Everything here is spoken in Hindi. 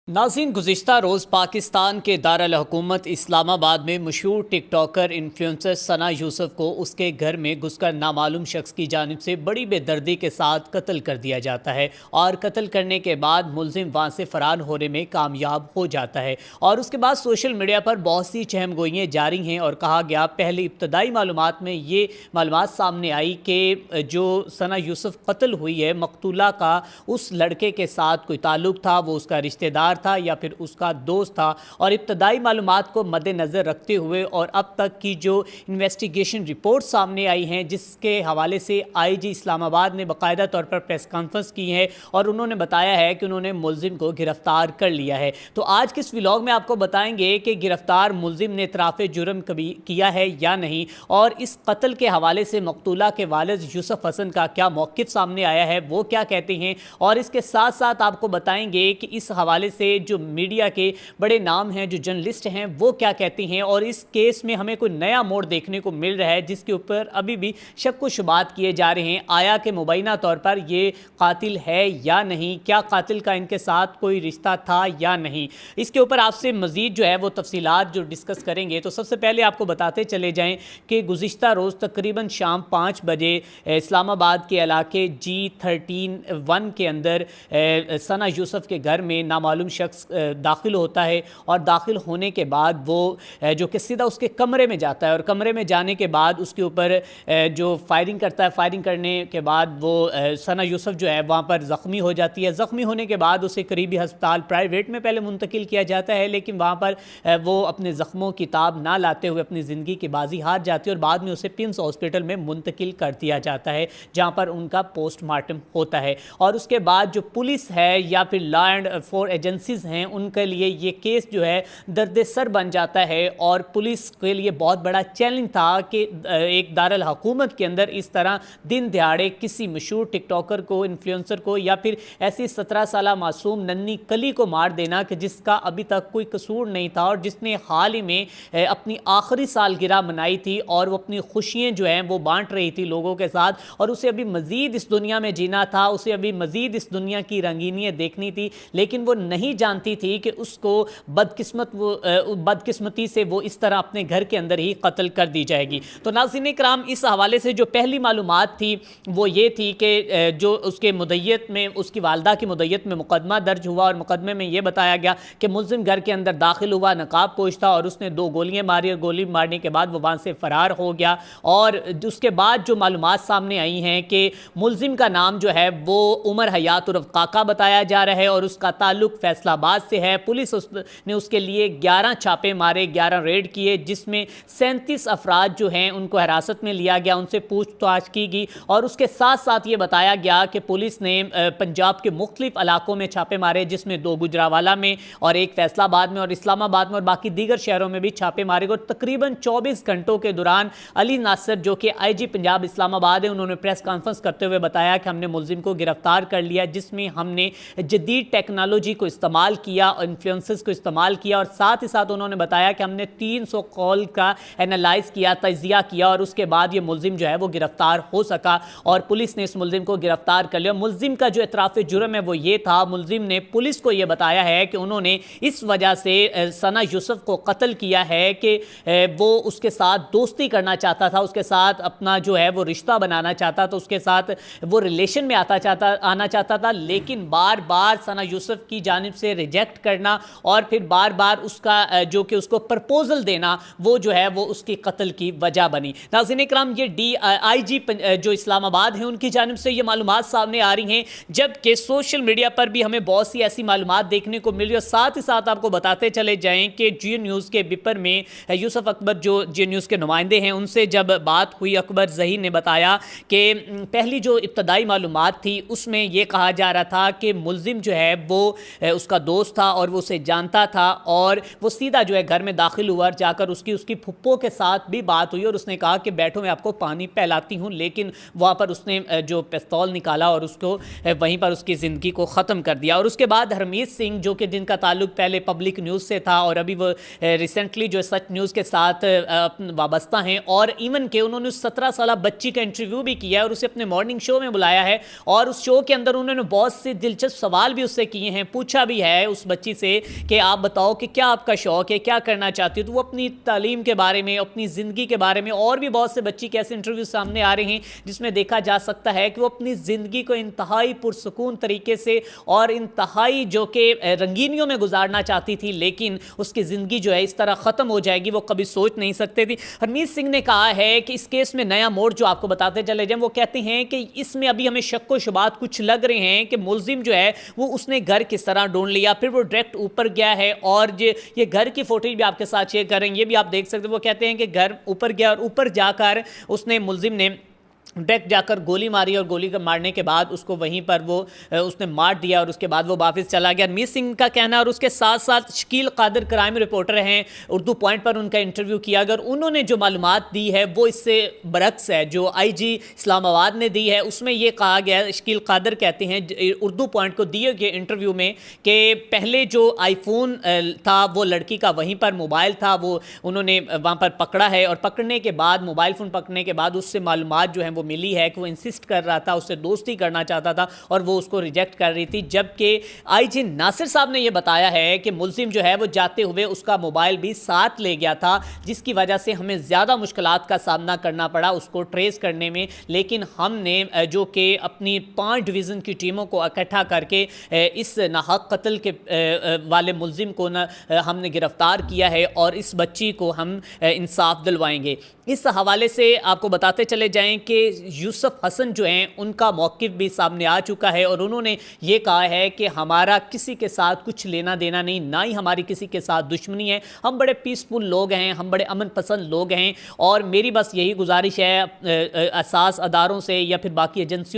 नाज़रीन, गुज़िश्ता रोज़ पाकिस्तान के दारुल हुकूमत इस्लामाबाद में मशहूर टिकटॉकर इन्फ्लुएंसर सना यूसुफ को उसके घर में घुसकर नामालूम शख्स की जानिब से बड़ी बेदर्दी के साथ कत्ल कर दिया जाता है और कत्ल करने के बाद मुलजिम वहाँ से फ़रार होने में कामयाब हो जाता है। और उसके बाद सोशल मीडिया पर बहुत सी चहमगोइयाँ जारी हैं और कहा गया, पहली इब्तदाई मालूमात में ये मालूमात सामने आई कि जो सना यूसुफ कत्ल हुई है, मकतूला का उस लड़के के साथ कोई ताल्लुक़ था, वो उसका रिश्तेदार था या फिर उसका दोस्त था। और इब्तदाई मालूमात को मद्देनज़र रखते हुए और अब तक की जो इन्वेस्टिगेशन रिपोर्ट सामने आई हैं, जिसके हवाले से आईजी इस्लामाबाद ने बाकायदा तौर पर प्रेस कॉन्फ्रेंस की है और उन्होंने बताया है कि उन्होंने मुलजिम को गिरफ्तार कर लिया है। तो आज के इस व्लॉग में आपको बताएंगे कि गिरफ्तार मुलजिम ने इतराफ़ जुर्म कभी किया है या नहीं, और इस कत्ल के हवाले से मकतूला के वालिद यूसुफ हसन का क्या मौक़िफ़ सामने आया है, वो क्या कहते हैं। और इसके साथ साथ आपको बताएंगे कि इस हवाले से जो मीडिया के बड़े नाम हैं, जो जर्नलिस्ट हैं, वो क्या कहते हैं। और इस केस में हमें कोई नया मोड़ देखने को मिल रहा है जिसके ऊपर अभी भी शक व शुबात किए जा रहे हैं। आया कि मुबैना तौर पर ये कातिल है या नहीं, क्या कातिल का इनके साथ कोई रिश्ता था या नहीं, इसके ऊपर आपसे मज़ीद जो है वो तफसीलात जो डिस्कस करेंगे। तो सबसे पहले आपको बताते चले जाएँ कि गुज़िश्ता रोज़ तकरीबन शाम 5 बजे इस्लामाबाद के इलाके G13-1 के अंदर सना यूसुफ के घर में नामालूम शख्स दाखिल होता है। और दाखिल होने के बाद वो जो कि सीधा उसके कमरे में जाता है और कमरे में जाने के बाद उसके ऊपर जो फायरिंग करता है। फायरिंग करने के बाद वो सना यूसुफ जो है वहाँ पर ज़ख्मी हो जाती है। ज़ख्मी होने के बाद उसे करीबी अस्पताल प्राइवेट में पहले मुंतकिल किया जाता है, लेकिन वहाँ पर वो अपने ज़ख्मों की ताब ना लाते हुए अपनी ज़िंदगी की बाजी हार जाती है और बाद में उसे पिम्स हॉस्पिटल में मुंतकिल कर दिया जाता है, जहाँ पर उनका पोस्टमार्टम होता है। और उसके बाद जो पुलिस है या फिर लॉ एंड फोर्स एजेंसीज़ हैं, उनके लिए ये केस जो है दर्द सर बन जाता है। और पुलिस के लिए बहुत बड़ा चैलेंज था कि एक दारुल हुकूमत के अंदर इस तरह दिन दिहाड़े किसी मशहूर टिकटॉकर को, इन्फ्लुएंसर को या फिर ऐसी 17 साल मासूम नन्ही कली को मार देना कि जिसका अभी तक कोई कसूर नहीं था और जिसने हाल ही में अपनी आखिरी सालगिरह मनाई थी और वो अपनी खुशियाँ जो हैं वो बांट रही थी लोगों के साथ। और उसे अभी मज़ीद इस दुनिया में जीना था, उसे अभी मज़ीद इस दुनिया की रंगीनियाँ देखनी थी, लेकिन वो नहीं जानती थी कि उसको बदकिस्मती से वो इस तरह अपने घर के अंदर ही कत्ल कर दी जाएगी। तो नाज़रीन इकराम, इस हवाले से जो पहली मालूमात थी वो ये थी कि जो उसके मुद्दत में, उसकी वालदा की मुद्दत में मुकदमा दर्ज हुआ और मुकदमे में ये बताया गया कि मुलजिम घर के अंदर दाखिल हुआ, नकाब पोश था और उसने 2 गोलियाँ मारी और गोली मारने के बाद वो वहाँ से फ़रार हो गया। और उसके बाद जो मालूमात सामने आई हैं कि मुलजिम का नाम जो है वो उमर हयात उर्फ काका बताया जा रहा है और उसका ताल्लुक फैसलाबाद से है। पुलिस ने उसके लिए 11 छापे मारे, 11 रेड किए, जिसमें 37 अफराद जो हैं उनको हिरासत में लिया गया, उनसे पूछताछ की गई। और उसके साथ साथ ये बताया गया कि पुलिस ने पंजाब के मुख्तलिफ इलाकों में छापे मारे, जिसमें 2 गुजरावाला में और 1 फैसलाबाद में और इस्लामाबाद में और बाकी दीगर शहरों में भी छापे मारे गए। और तकरीबन 24 घंटों के दौरान अली नासिर जो कि आईजी पंजाब इस्लामाबाद है, उन्होंने प्रेस कॉन्फ्रेंस करते हुए बताया कि हमने मुलजिम को गिरफ्तार कर लिया, जिसमें हमने जदीद टेक्नोलॉजी को इस्तेमाल किया, इन्फ्लुएंसर्स को इस्तेमाल किया। और साथ ही साथ उन्होंने बताया कि हमने 300 कॉल का एनालाइज किया, तजिया किया और उसके बाद ये मुलजिम जो है वो गिरफ्तार हो सका और पुलिस ने इस मुलजिम को गिरफ्तार कर लिया। मुलजिम का जो इतराफ़ जुर्म है वो ये था, मुलजिम ने पुलिस को ये बताया है कि उन्होंने इस वजह से सना यूसुफ को कत्ल किया है कि वो उसके साथ दोस्ती करना चाहता था, उसके साथ अपना जो है वो रिश्ता बनाना चाहता था, उसके साथ वो रिलेशन में आना चाहता था, लेकिन बार बार सना यूसुफ की जानिब से रिजेक्ट करना और फिर बार बार उसका जो कि उसको प्रपोजल देना, वो जो है वो उसकी कत्ल की वजह बनी। नाज़रीन इकराम, ये DIG जो इस्लामाबाद है उनकी जानिब से ये मालूमात सामने आ रही हैं, जबकि सोशल मीडिया पर भी हमें बहुत सी ऐसी मालूमात देखने को मिल रही है। साथ ही साथ आपको बताते चले जाएं कि जियो न्यूज़ के बिपर में यूसुफ अकबर जो जियो न्यूज़ के नुमाइंदे हैं, उनसे जब बात हुई, अकबर ज़हीर ने बताया कि पहली जो इब्तदाई मालूमात थी उसमें यह कहा जा रहा था कि मुलजिम जो है वो उसका दोस्त था और वो उसे जानता था और वो सीधा जो है घर में दाखिल हुआ और जाकर उसकी फुप्पो के साथ भी बात हुई और उसने कहा कि बैठो मैं आपको पानी पिलाती हूँ, लेकिन वहाँ पर उसने जो पिस्तौल निकाला और उसको वहीं पर उसकी ज़िंदगी को ख़त्म कर दिया। और उसके बाद हरमीत सिंह जो कि जिनका ताल्लुक पहले पब्लिक न्यूज़ से था और अभी वो रिसेंटली जो सच न्यूज़ के साथ वाबस्ता हैं और इवन के उन्होंने उस 17 साल बच्ची का इंटरव्यू भी किया है और उसे अपने मॉर्निंग शो में बुलाया है और उस शो के अंदर उन्होंने बहुत से दिलचस्प सवाल भी उससे किए हैं, पूछा भी भी है उस बच्ची से कि आप बताओ कि क्या आपका शौक़ है, क्या करना चाहती हो, तो वो अपनी तालीम के बारे में, अपनी ज़िंदगी के बारे में, और भी बहुत से बच्ची के ऐसे इंटरव्यू सामने आ रहे हैं जिसमें देखा जा सकता है कि वो अपनी ज़िंदगी को इंतहाई पुरसुकून तरीके से और इंतहाई जो कि रंगीनियों में गुजारना चाहती थी, लेकिन उसकी ज़िंदगी जो है इस तरह ख़त्म हो जाएगी वो कभी सोच नहीं सकते थी। हरमीत सिंह ने कहा है कि इस केस में नया मोड़ जो आपको बताते चले जाएं, वो कहते हैं कि इसमें अभी हमें शक व शुबात कुछ लग रहे हैं कि मुलजिम जो है वो उसने घर किस तरह ढूंढ लिया, फिर वो डायरेक्ट ऊपर गया है। और ये घर की फुटेज भी आपके साथ शेयर करेंगे, ये भी आप देख सकते हैं। वो कहते हैं कि घर ऊपर गया और ऊपर जाकर उसने मुलजिम ने डायरेक्ट जाकर गोली मारी और गोली मारने के बाद उसको वहीं पर वो उसने मार दिया और उसके बाद वो वापस चला गया। हरमीत सिंह का कहना, और उसके साथ साथ शकील कादर क्राइम रिपोर्टर हैं, उर्दू पॉइंट पर उनका इंटरव्यू किया गया, उन्होंने जो मालूमात दी है वो इससे बरक्स है जो IG इस्लामाबाद ने दी है। उसमें ये कहा गया, शकील कादर कहते हैं उर्दू पॉइंट को दिए गए इंटरव्यू में, कि पहले जो आईफोन था वो लड़की का वहीं पर मोबाइल था, वो उन्होंने वहाँ पर पकड़ा है, और पकड़ने के बाद मोबाइल फ़ोन पकड़ने के बाद उससे मालूमात जो है वो मिली है कि वो इंसिस्ट कर रहा था, उससे दोस्ती करना चाहता था और वो उसको रिजेक्ट कर रही थी। जबकि IG नासिर साहब ने ये बताया है कि मुलजिम जो है वो जाते हुए उसका मोबाइल भी साथ ले गया था, जिसकी वजह से हमें ज़्यादा मुश्किलात का सामना करना पड़ा उसको ट्रेस करने में। लेकिन हमने जो कि अपनी 5 डिवीज़न की टीमों को इकट्ठा करके इस नाहक कत्ल के वाले मुलजिम को हमने गिरफ्तार किया है और इस बच्ची को हम इंसाफ दिलवाएंगे। इस हवाले से आपको बताते चले जाएं कि यूसुफ हसन जो हैं उनका मौक़िफ़ भी सामने आ चुका है, और उन्होंने ये कहा है कि हमारा किसी के साथ कुछ लेना देना नहीं, ना ही हमारी किसी के साथ दुश्मनी है, हम बड़े पीसफुल लोग हैं, हम बड़े अमन पसंद लोग हैं। और मेरी बस यही गुजारिश है असास अदारों से या फिर बाकी एजेंसियों